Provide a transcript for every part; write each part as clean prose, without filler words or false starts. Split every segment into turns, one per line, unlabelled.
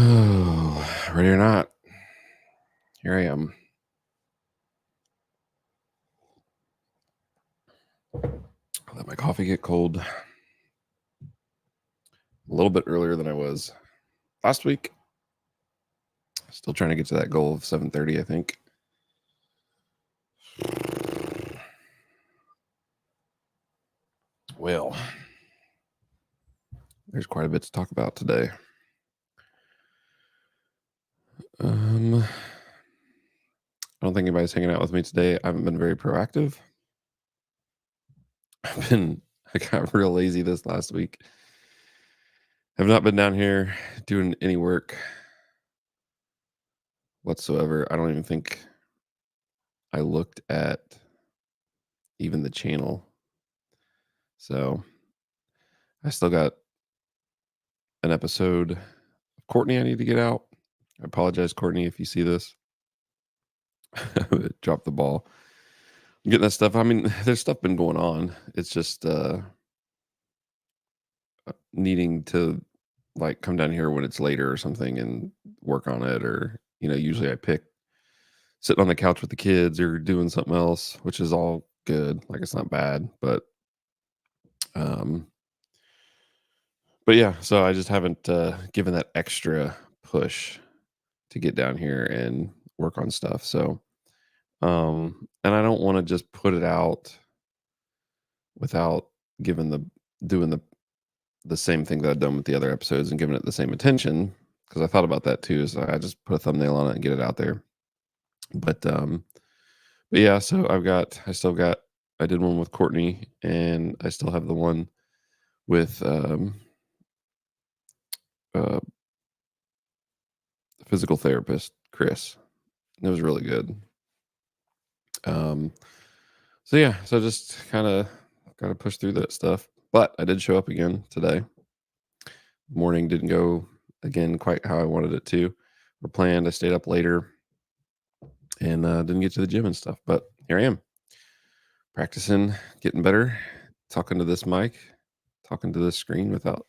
Oh, ready or not, here I am. Let my coffee get cold a little bit earlier than I was last week. Still trying to get to that goal of 7:30, I think. Well, there's quite a bit to talk about today. I don't think anybody's hanging out with me today. I haven't been very proactive. I got real lazy this last week. I've not been down here doing any work whatsoever. I don't even think I looked at even the channel. So I still got an episode of Courtney I need to get out. I apologize, Courtney, if you see this. Drop the ball. Getting that stuff. I mean, there's stuff been going on. It's just needing to like come down here when it's later or something and work on it. Or, usually I pick sitting on the couch with the kids or doing something else, which is all good. Like it's not bad. Um but yeah, so I just haven't given that extra push to get down here and work on stuff. So and I don't want to just put it out without giving doing the same thing that I've done with the other episodes and giving it the same attention, because I thought about that too. So I just put a thumbnail on it and get it out there. But yeah, so I did one with Courtney, and I still have the one with uh physical therapist Chris. It was really good. Um so yeah, so just kind of got to push through that stuff. But I did show up again today. Morning didn't go again quite how I wanted it to or planned. I stayed up later and didn't get to the gym and stuff. But here I am, practicing, getting better, talking to this mic, talking to this screen without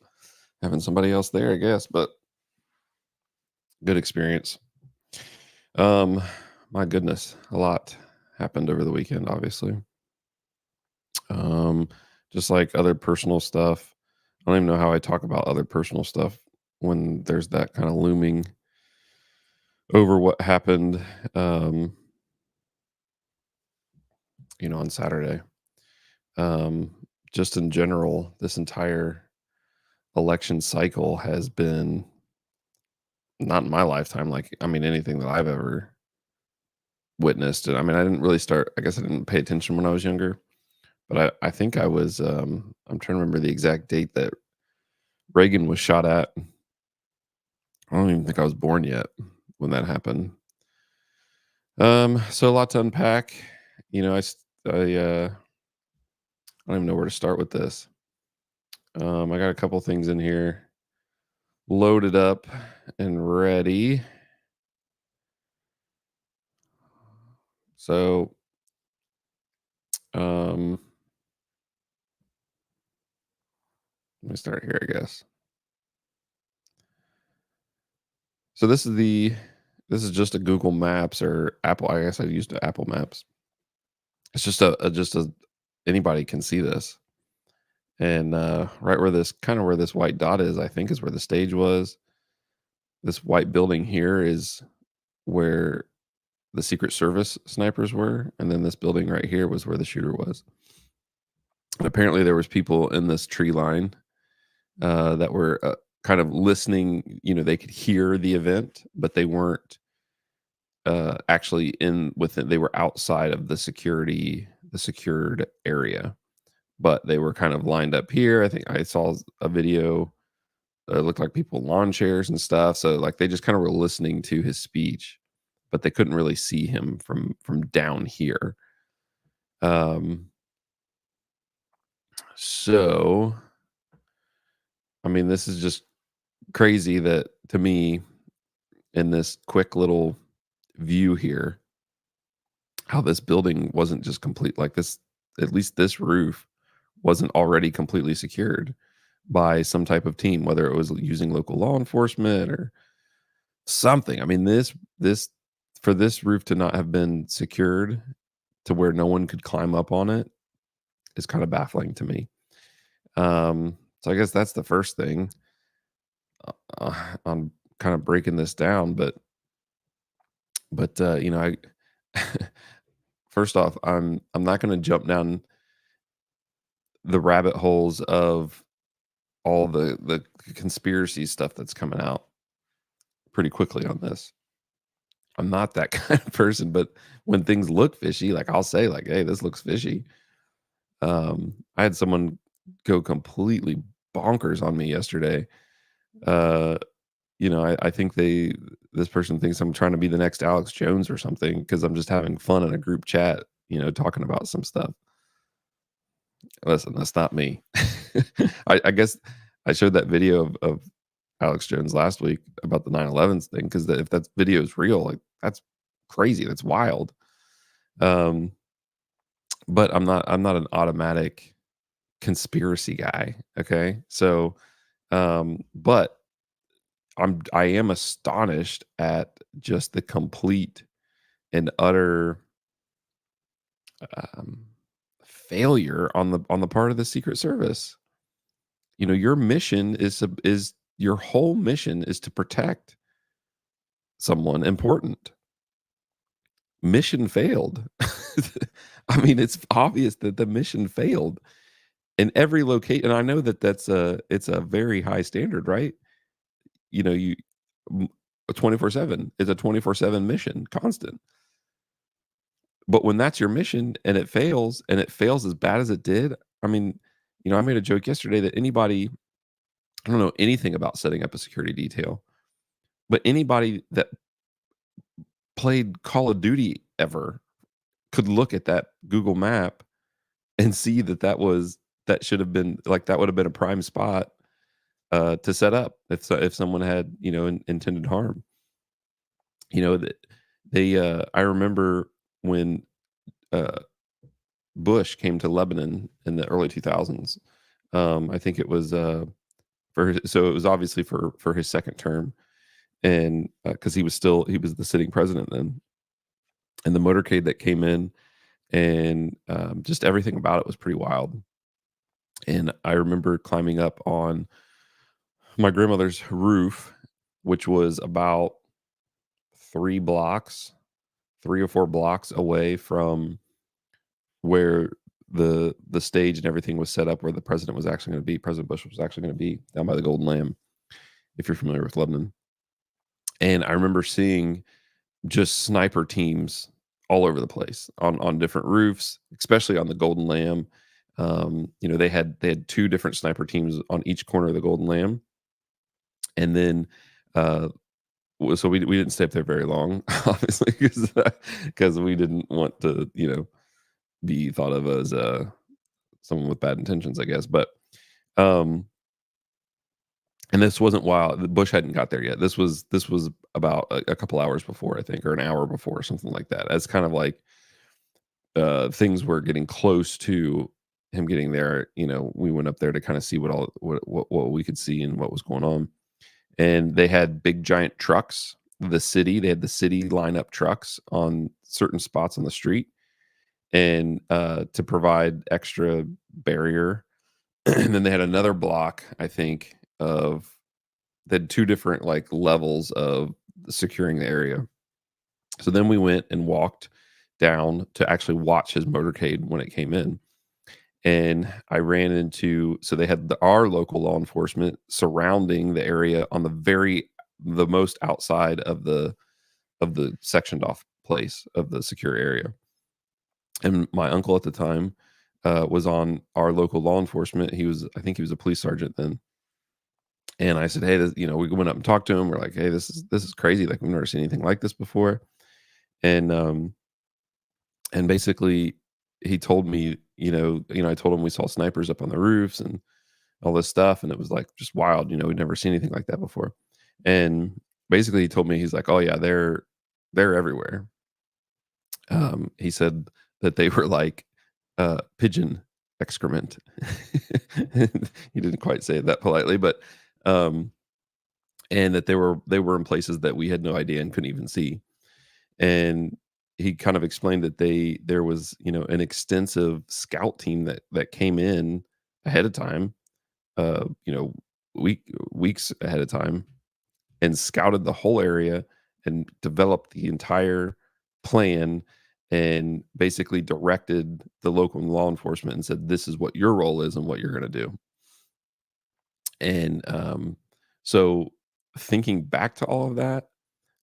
having somebody else there, I guess. But good experience. Um, my goodness, a lot happened over the weekend, obviously. Um, just like other personal stuff. I don't even know how I talk about other personal stuff when there's that kind of looming over what happened, um, on Saturday. Um, just in general, this entire election cycle has been not in my lifetime. Like, I mean, anything that I've ever witnessed. And I mean, I didn't really start, I guess I didn't pay attention when I was younger, but I think I was, I'm trying to remember the exact date that Reagan was shot at. I don't even think I was born yet when that happened. So a lot to unpack. I don't even know where to start with this. I got a couple things in here loaded up and ready. So, let me start here, I guess. So this is just a Google Maps or Apple. I guess I used Apple Maps. It's just a anybody can see this. And right where this white dot is, I think is where the stage was. This white building here is where the Secret Service snipers were, and then this building right here was where the shooter was. And apparently there was people in this tree line that were kind of listening. They could hear the event, but they weren't actually in with it. They were outside of the secured area, but they were kind of lined up here. I think I saw a video. It looked like people in lawn chairs and stuff. So like they just kind of were listening to his speech, but they couldn't really see him from down here. So I mean, this is just crazy that to me in this quick little view here, how this building wasn't just complete like this. At least this roof wasn't already completely secured by some type of team, whether it was using local law enforcement or something. I mean, this for this roof to not have been secured to where no one could climb up on it is kind of baffling to me. So I guess that's the first thing on kind of breaking this down. But you know, I first off, I'm not going to jump down the rabbit holes of all the conspiracy stuff that's coming out pretty quickly on this. I'm not that kind of person, but when things look fishy, like I'll say like, "Hey, this looks fishy." I had someone go completely bonkers on me yesterday. Uh, you know, I think this person thinks I'm trying to be the next Alex Jones or something because I'm just having fun in a group chat, you know, talking about some stuff. Listen, that's not me. I guess I showed that video of Alex Jones last week about the 9/11 thing because if that video is real, like that's crazy. That's wild. Um, but I'm not an automatic conspiracy guy. Okay, so but I am astonished at just the complete and utter um, failure on the part of the Secret Service. You know, your mission is your whole mission is to protect someone important. Mission failed. I mean, it's obvious that the mission failed in every location. And I know that it's a very high standard, right? You know, 24/7 is a 24/7 mission, constant. But when that's your mission and it fails as bad as it did, I mean, you know, I made a joke yesterday that anybody, I don't know anything about setting up a security detail, but anybody that played Call of Duty ever could look at that Google map and see that that should have been like that would have been a prime spot to set up if someone had, you know, intended harm. You know, that I remember when uh, Bush came to Lebanon in the early 2000s. I think it was so it was obviously for his second term, and because he was the sitting president then, and the motorcade that came in, and just everything about it was pretty wild. And I remember climbing up on my grandmother's roof, which was about 3 or 4 blocks away from where the stage and everything was set up, where the president was actually going to be. President Bush was actually going to be down by the Golden Lamb, if you're familiar with Lebanon. And I remember seeing just sniper teams all over the place on different roofs, especially on the Golden Lamb. You know, they had 2 different sniper teams on each corner of the Golden Lamb, and then uh, so we didn't stay up there very long, obviously, because we didn't want to, you know, be thought of as someone with bad intentions, I guess. But um, and this wasn't while the Bush hadn't got there yet. This was about a couple hours before, I think, or an hour before, or something like that. As kind of like things were getting close to him getting there. You know, we went up there to kind of see what we could see and what was going on. And they had big giant trucks. They had the city line up trucks on certain spots on the street, and to provide extra barrier. And then they had another block, I think, of they had 2 different like levels of securing the area. So then we went and walked down to actually watch his motorcade when it came in. And I ran into, so they had our local law enforcement surrounding the area on the most outside of the sectioned off place of the secure area. And my uncle at the time was on our local law enforcement. I think he was a police sergeant then. And I said, "Hey, you know," we went up and talked to him. We're like, "Hey, this is crazy. Like we've never seen anything like this before." And basically, he told me, I told him we saw snipers up on the roofs and all this stuff, and it was like just wild. You know, we'd never seen anything like that before. And basically, he told me he's like, "Oh yeah, they're everywhere." He said that they were like pigeon excrement. He didn't quite say it that politely, but um, and that they were in places that we had no idea and couldn't even see. And he kind of explained that there was, an extensive scout team that came in ahead of time, uh, you know, weeks ahead of time, and scouted the whole area and developed the entire plan, and basically directed the local law enforcement and said, "This is what your role is and what you're going to do." And so, thinking back to all of that,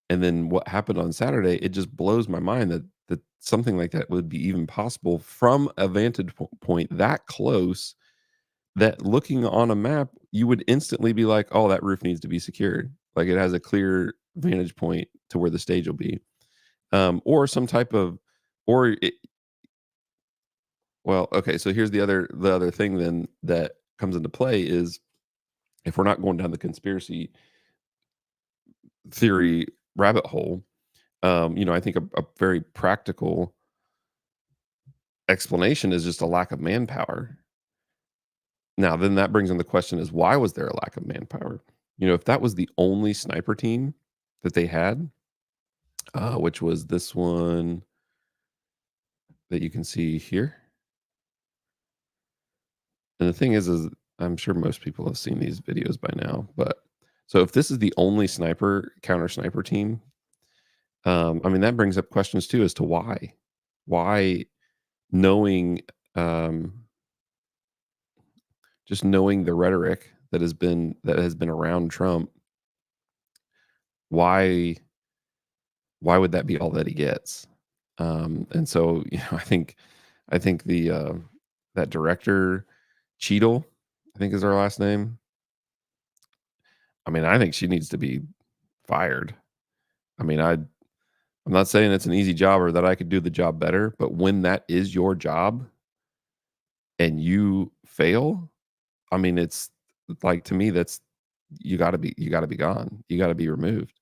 and then what happened on Saturday, it just blows my mind that something like that would be even possible from a vantage point that close, that looking on a map, you would instantly be like, "Oh, that roof needs to be secured." Like, it has a clear vantage point to where the stage will be. Or some type of or it well, okay, so here's the other thing then that comes into play is, if we're not going down the conspiracy theory rabbit hole, I think a very practical explanation is just a lack of manpower. Now, then that brings in the question is, why was there a lack of manpower? If that was the only sniper team that they had, which was this one that you can see here. And the thing is I'm sure most people have seen these videos by now, but so if this is the only counter sniper team, I mean, that brings up questions too as to why. Why, knowing, um, just knowing the rhetoric that has been around Trump, why why would that be all that he gets? And so, I think that director Cheadle, I think is her last name. I mean, I think she needs to be fired. I mean, I'm not saying it's an easy job or that I could do the job better, but when that is your job and you fail, I mean, it's like, to me, that's you got to be gone. You got to be removed,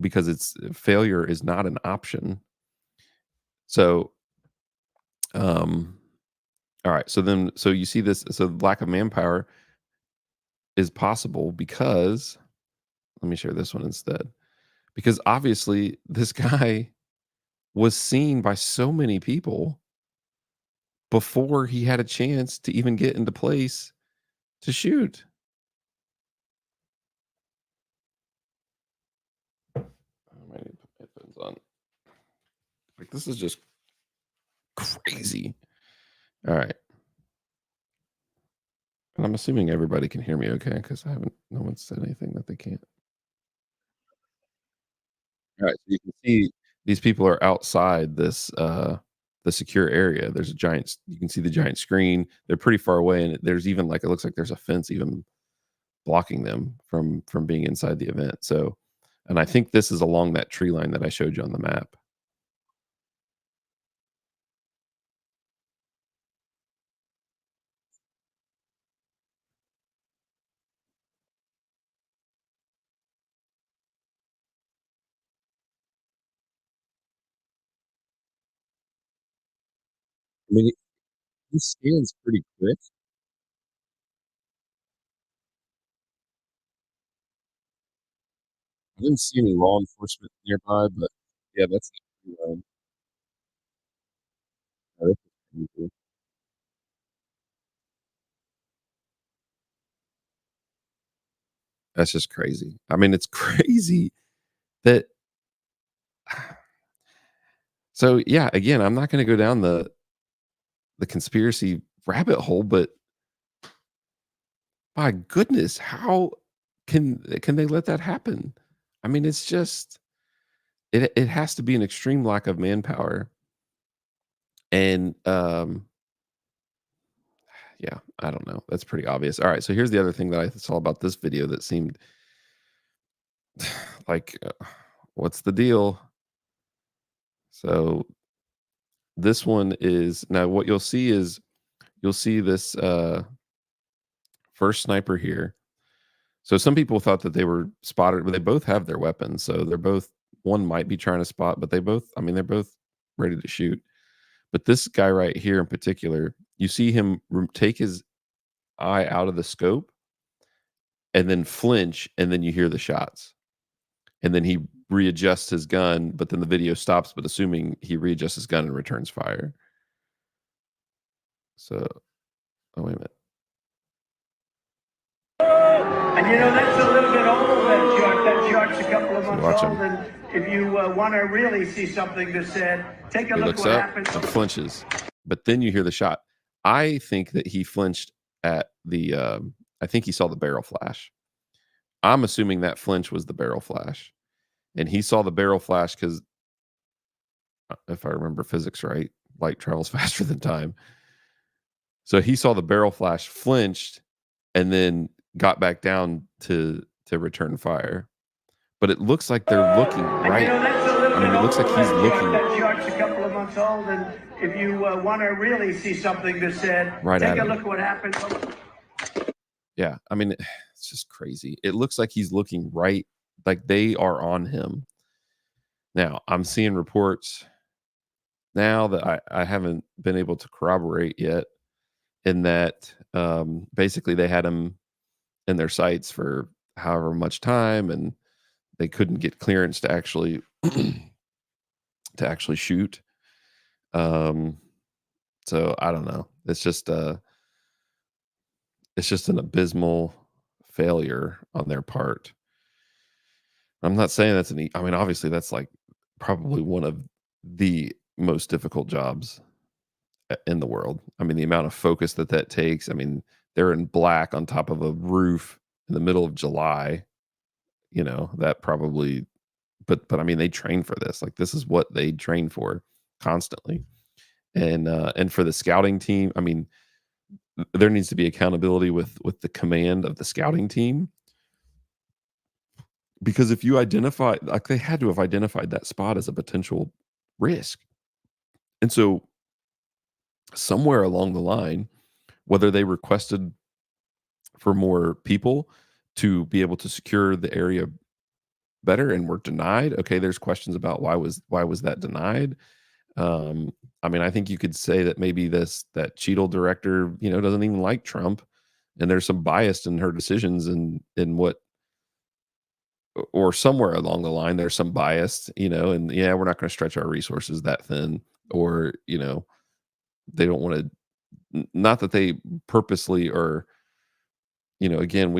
because it's failure is not an option. So, um, all right. So you see this. So lack of manpower is possible because, let me share this one instead. Because obviously, this guy was seen by so many people before he had a chance to even get into place to shoot. I might need to put my headphones on. Like, this is just crazy. All right. And I'm assuming everybody can hear me okay, because no one said anything that they can't. All right. So you can see these people are outside the secure area. There's a you can see the giant screen. They're pretty far away. And there's even, like, it looks like there's a fence even blocking them from being inside the event. So, and I think this is along that tree line that I showed you on the map. I mean, he scans pretty quick. I didn't see any law enforcement nearby, but yeah, that's the tree line. Yeah, that's pretty cool. That's just crazy. I mean, it's crazy that so, yeah, again, I'm not gonna go down the conspiracy rabbit hole, but my goodness, how can they let that happen? I mean, it's just it has to be an extreme lack of manpower, and, yeah, I don't know. That's pretty obvious. Alright, so here's the other thing that I saw about this video that seemed like, what's the deal? So, this one is now what you'll see is you'll see this, first sniper here. So some people thought that they were spotted, but they both have their weapons. So they're both, one might be trying to spot, but they're both ready to shoot. But this guy right here in particular, you see him take his eye out of the scope, and then flinch, and then you hear the shots. And then he readjusts his gun, but then the video stops, but assuming he readjusts his gun and returns fire. So, oh, wait a minute.
And that's a little bit old, that shot. That shot's a couple of months old. And if you want to really see something that's said, take a look what happens.
He flinches, but then you hear the shot. I think that he flinched at the, I think he saw the barrel flash. I'm assuming that flinch was the barrel flash. And he saw the barrel flash because, if I remember physics right, light travels faster than time. So he saw the barrel flash, flinched, and then got back down to return fire. But it looks like they're looking right. I mean, it looks like he's looking.
That shot's a couple of months old, and if you want to really see something that's said,
right,
take a look what happens.
Yeah, I mean, it's just crazy. It looks like he's looking right, like they are on him. Now, I'm seeing reports now that I haven't been able to corroborate yet, in that basically they had him in their sights for however much time, and they couldn't get clearance to actually shoot. So I don't know. It's just an abysmal failure on their part. I'm not saying that's I mean, obviously that's like probably one of the most difficult jobs in the world. I mean, the amount of focus that takes. I mean, they're in black on top of a roof in the middle of July. That probably, but I mean, they train for this. Like, this is what they train for constantly. And for the scouting team, I mean, there needs to be accountability with the command of the scouting team. Because if you identify, like, they had to have identified that spot as a potential risk. And so somewhere along the line, whether they requested for more people to be able to secure the area better and were denied, okay, there's questions about why was that denied. I mean, I think you could say that maybe that Cheadle director, doesn't even like Trump, and there's some bias in her decisions in what, or somewhere along the line, there's some bias, and yeah, we're not going to stretch our resources that thin, or, they don't want to, not that they purposely, or, again,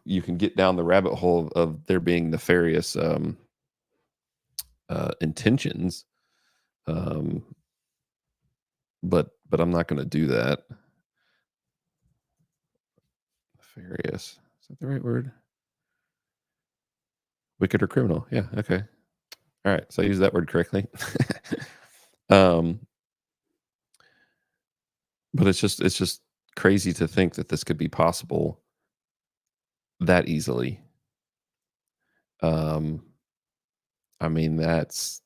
you can get down the rabbit hole of there being nefarious intentions. But I'm not going to do that. Nefarious. Is that the right word? Wicked or criminal. Yeah. Okay. All right. So I use that word correctly. But it's just crazy to think that this could be possible that easily. I mean, that's,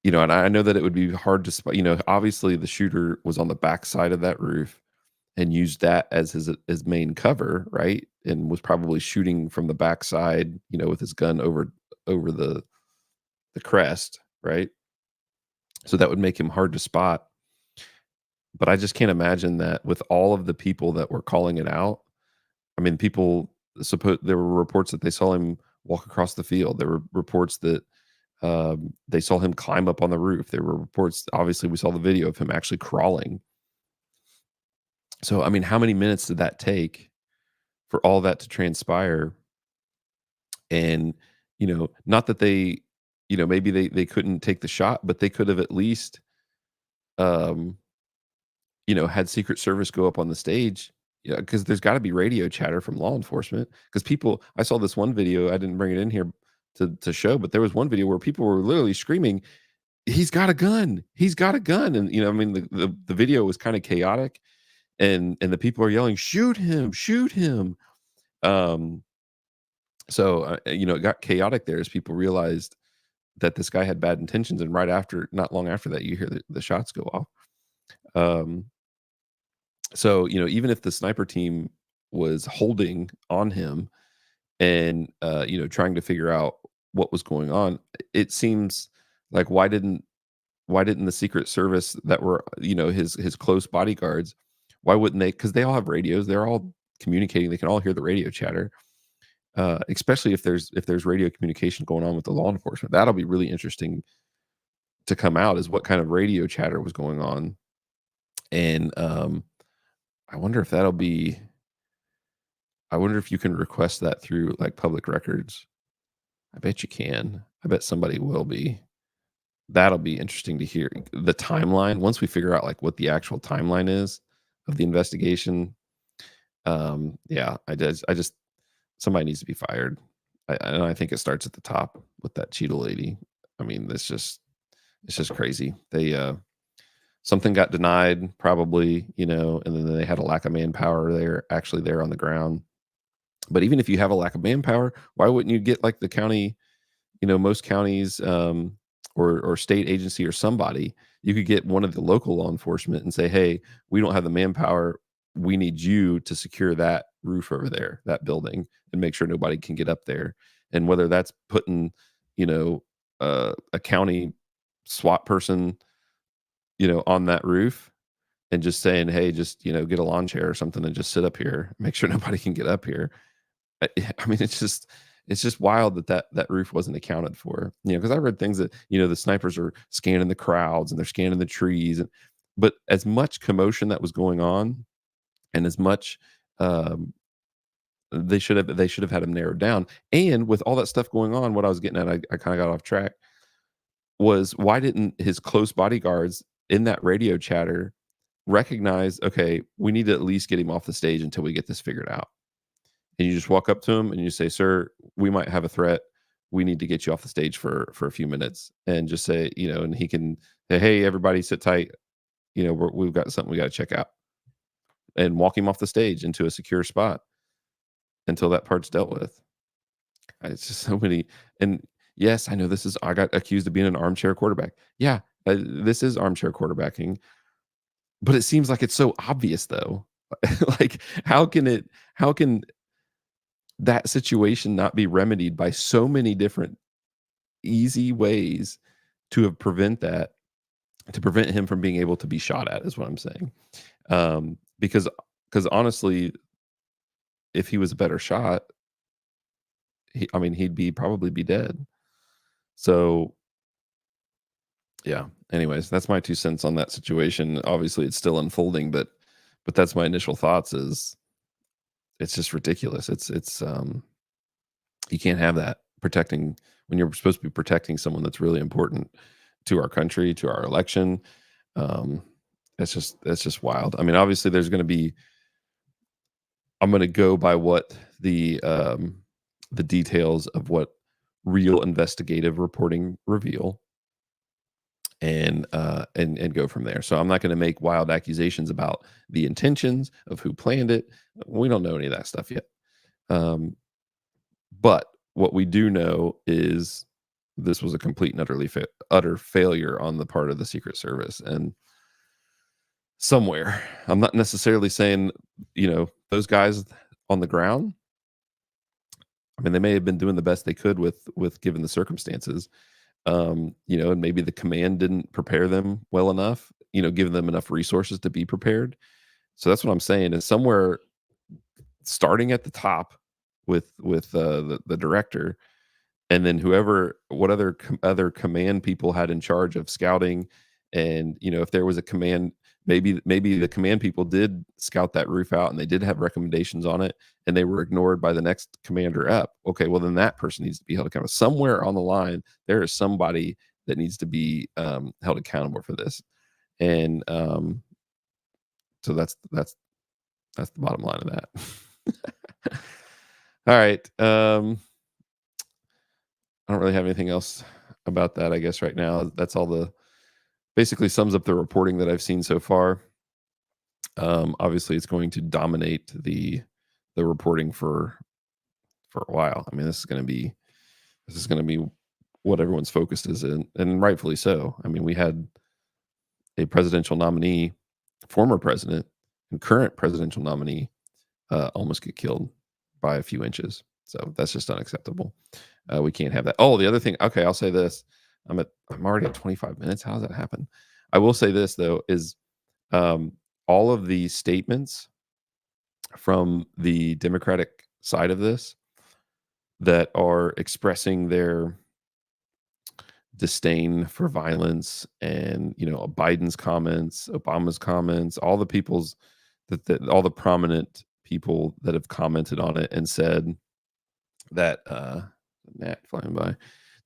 and I know that it would be hard to spot, obviously the shooter was on the backside of that roof and used that as his main cover, right? And was probably shooting from the backside, with his gun over the crest, right? So that would make him hard to spot. But I just can't imagine that with all of the people that were calling it out. I mean, there were reports that they saw him walk across the field. There were reports that they saw him climb up on the roof. There were reports, obviously we saw the video of him actually crawling. So, I mean, how many minutes did that take for all that to transpire? And, not that they, maybe they couldn't take the shot, but they could have at least, had Secret Service go up on the stage. Yeah, because there's got to be radio chatter from law enforcement. Because I saw this one video, I didn't bring it in here to show, but there was one video where people were literally screaming, "He's got a gun! He's got a gun!" And I mean, the video was kind of chaotic, and the people are yelling, "Shoot him! Shoot him!" So it got chaotic there as people realized that this guy had bad intentions, and not long after that, you hear the shots go off. So, even if the sniper team was holding on him and, trying to figure out what was going on, it seems like why didn't the Secret Service that were, his close bodyguards, why wouldn't they? Because they all have radios. They're all communicating. They can all hear the radio chatter, especially if there's radio communication going on with the law enforcement. That'll be really interesting to come out, is what kind of radio chatter was going on. And I wonder if that'll be. I wonder if you can request that through like public records. I bet you can. I bet somebody will be. That'll be interesting to hear the timeline once we figure out like what the actual timeline is of the investigation. Yeah, I just somebody needs to be fired. And I think it starts at the top with that Cheetah lady. I mean, it's just crazy. They something got denied probably, and then they had a lack of manpower there actually there on the ground. But even if you have a lack of manpower, why wouldn't you get like the county, most counties, or state agency or somebody, you could get one of the local law enforcement and say, hey, we don't have the manpower. We need you to secure that roof over there, that building, and make sure nobody can get up there. And whether that's putting, a county SWAT person, on that roof and just saying, hey, just, get a lawn chair or something and just sit up here, make sure nobody can get up here. I mean, it's just wild that roof wasn't accounted for. Because I read things that the snipers are scanning the crowds and they're scanning the trees, but as much commotion that was going on, and as much um, they should have had them narrowed down. And with all that stuff going on, what I was getting at, I kind of got off track. Was why didn't his close bodyguards in that radio chatter recognize? Okay, we need to at least get him off the stage until we get this figured out. And you just walk up to him and you say, sir, we might have a threat. We need to get you off the stage for a few minutes, and just say, and he can say, hey, everybody sit tight. We've got something we got to check out, and walk him off the stage into a secure spot until that part's dealt with. It's just so many. And yes, I know I got accused of being an armchair quarterback. Yeah, this is armchair quarterbacking, but it seems like it's so obvious though. Like, how can that situation not be remedied by so many different easy ways to prevent him from being able to be shot at, is what I'm saying. Because honestly, if he was a better shot, he'd probably be dead. So yeah. Anyways, that's my 2 cents on that situation. Obviously, it's still unfolding, but that's my initial thoughts. Is it's just ridiculous. It's you can't have that protecting when you're supposed to be protecting someone that's really important to our country, to our election. That's just wild. I mean, obviously, there's going to be. I'm going to go by what the details of what real investigative reporting reveal, and go from there. So I'm not going to make wild accusations about the intentions of who planned it. We don't know any of that stuff yet. But what we do know is this was a complete and utter failure on the part of the Secret Service. And somewhere, I'm not necessarily saying, those guys on the ground, I mean, they may have been doing the best they could with given the circumstances. And maybe the command didn't prepare them well enough, giving them enough resources to be prepared. So that's what I'm saying, is somewhere starting at the top with the director, and then what other command people had in charge of scouting. And if there was a command, maybe the command people did scout that roof out and they did have recommendations on it, and they were ignored by the next commander up. Okay, well then that person needs to be held accountable. Somewhere on the line, there is somebody that needs to be held accountable for this. And so that's the bottom line of that. All right. I don't really have anything else about that, I guess, right now. That's all basically sums up the reporting that I've seen so far. Obviously, it's going to dominate the reporting for a while. I mean, this is going to be what everyone's focused is in, and rightfully so. I mean, we had a presidential nominee, former president, and current presidential nominee almost get killed by a few inches. So that's just unacceptable. We can't have that. Oh, the other thing. Okay, I'll say this. I'm already at 25 minutes. How does that happen? I will say this though, is all of the statements from the Democratic side of this that are expressing their disdain for violence, and Biden's comments, Obama's comments, all the people's that all the prominent people that have commented on it and said that gnat flying by,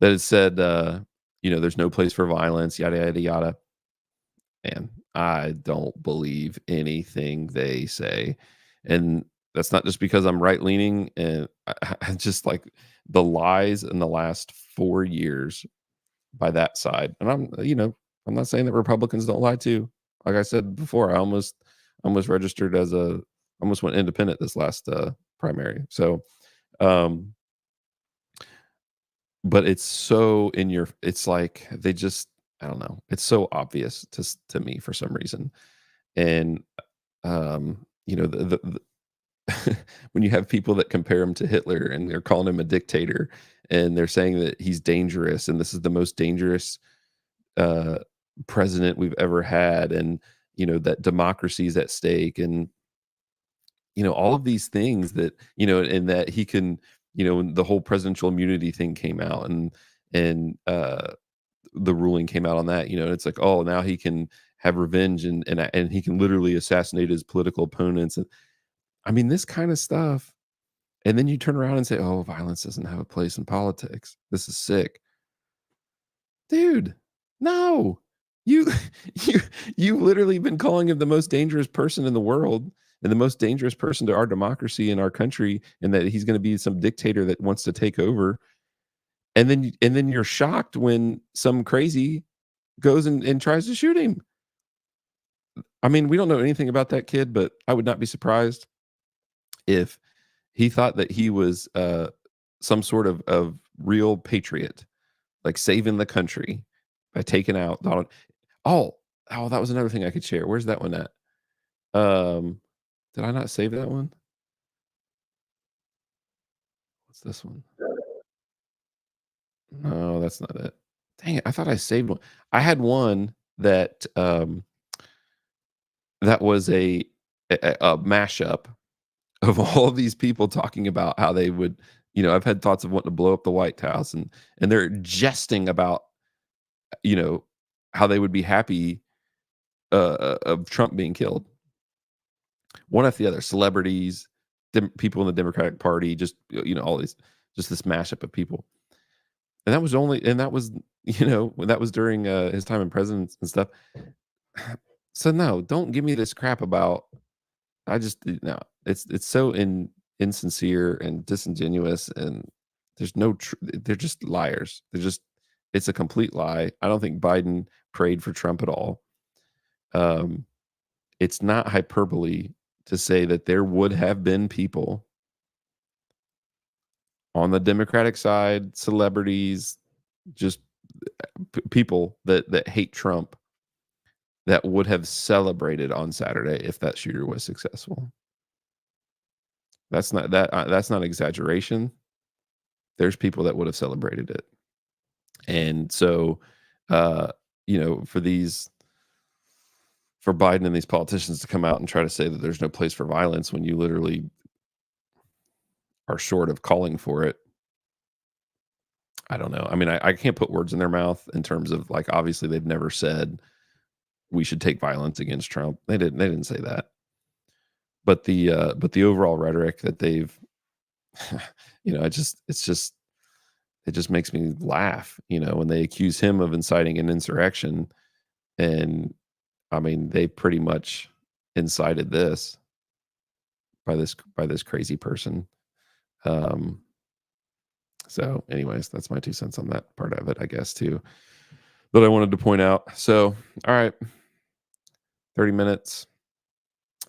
that it said there's no place for violence, yada yada yada. And I don't believe anything they say. And that's not just because I'm right leaning, and I just like the lies in the last 4 years by that side. And I'm not saying that Republicans don't lie too. Like I said before, I almost registered as almost went independent this last primary. So, um, but it's so it's like they just, I don't know. It's so obvious to me for some reason. And when you have people that compare him to Hitler and they're calling him a dictator, and they're saying that he's dangerous and this is the most dangerous uh, president we've ever had, and that democracy is at stake, and all of these things that and that he can, when the whole presidential immunity thing came out, and the ruling came out on that, it's like, oh, now he can have revenge, and he can literally assassinate his political opponents, and I mean this kind of stuff. And then you turn around and say, oh, violence doesn't have a place in politics. This is sick. Dude, no. You you you literally been calling him the most dangerous person in the world, and the most dangerous person to our democracy and our country, and that he's going to be some dictator that wants to take over. And then you're shocked when some crazy goes and tries to shoot him. I mean, we don't know anything about that kid, but I would not be surprised if he thought that he was some sort of real patriot, like saving the country by taking out Donald. Oh, that was another thing I could share. Where's that one at? Um, did I not save that one? What's this one? No, that's not it. Dang it, I thought I saved one. I had one that was a mashup of all of these people talking about how they would, I've had thoughts of wanting to blow up the White House, and they're jesting about, you know, how they would be happy of Trump being killed. One after the other, celebrities, people in the Democratic Party, just all these, just this mashup of people. And that was when that was during his time in presidents and stuff. So no, don't give me this crap about. I just no, it's so insincere and disingenuous, and there's no they're just liars. It's a complete lie. I don't think Biden prayed for Trump at all. Um, it's not hyperbole to say that there would have been people on the Democratic side, celebrities, just people that hate Trump, that would have celebrated on Saturday if that shooter was successful. That's not exaggeration. There's people that would have celebrated it. And so for Biden and these politicians to come out and try to say that there's no place for violence when you literally are short of calling for it. I don't know. I mean, I can't put words in their mouth in terms of, like, obviously they've never said we should take violence against Trump. They didn't say that. But the overall rhetoric that they've it just makes me laugh, when they accuse him of inciting an insurrection. And I mean, they pretty much incited this by this crazy person. So anyways, that's my 2 cents on that part of it, I guess, too, that I wanted to point out. So, all right, 30 minutes,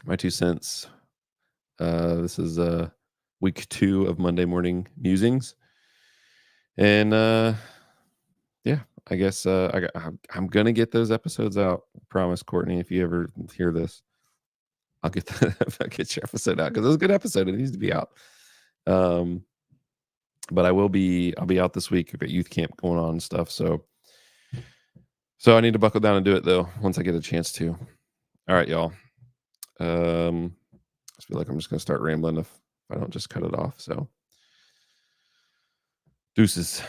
my 2 cents. This is week 2 of Monday morning musings. And yeah, I guess I'm gonna get those episodes out. I promise, Courtney, if you ever hear this, I'll get I'll get your episode out, because it was a good episode. It needs to be out. But I'll be out this week. I've got youth camp going on and stuff. So I need to buckle down and do it, though, once I get a chance to. All right, y'all. I feel like I'm just going to start rambling if I don't just cut it off. So, deuces.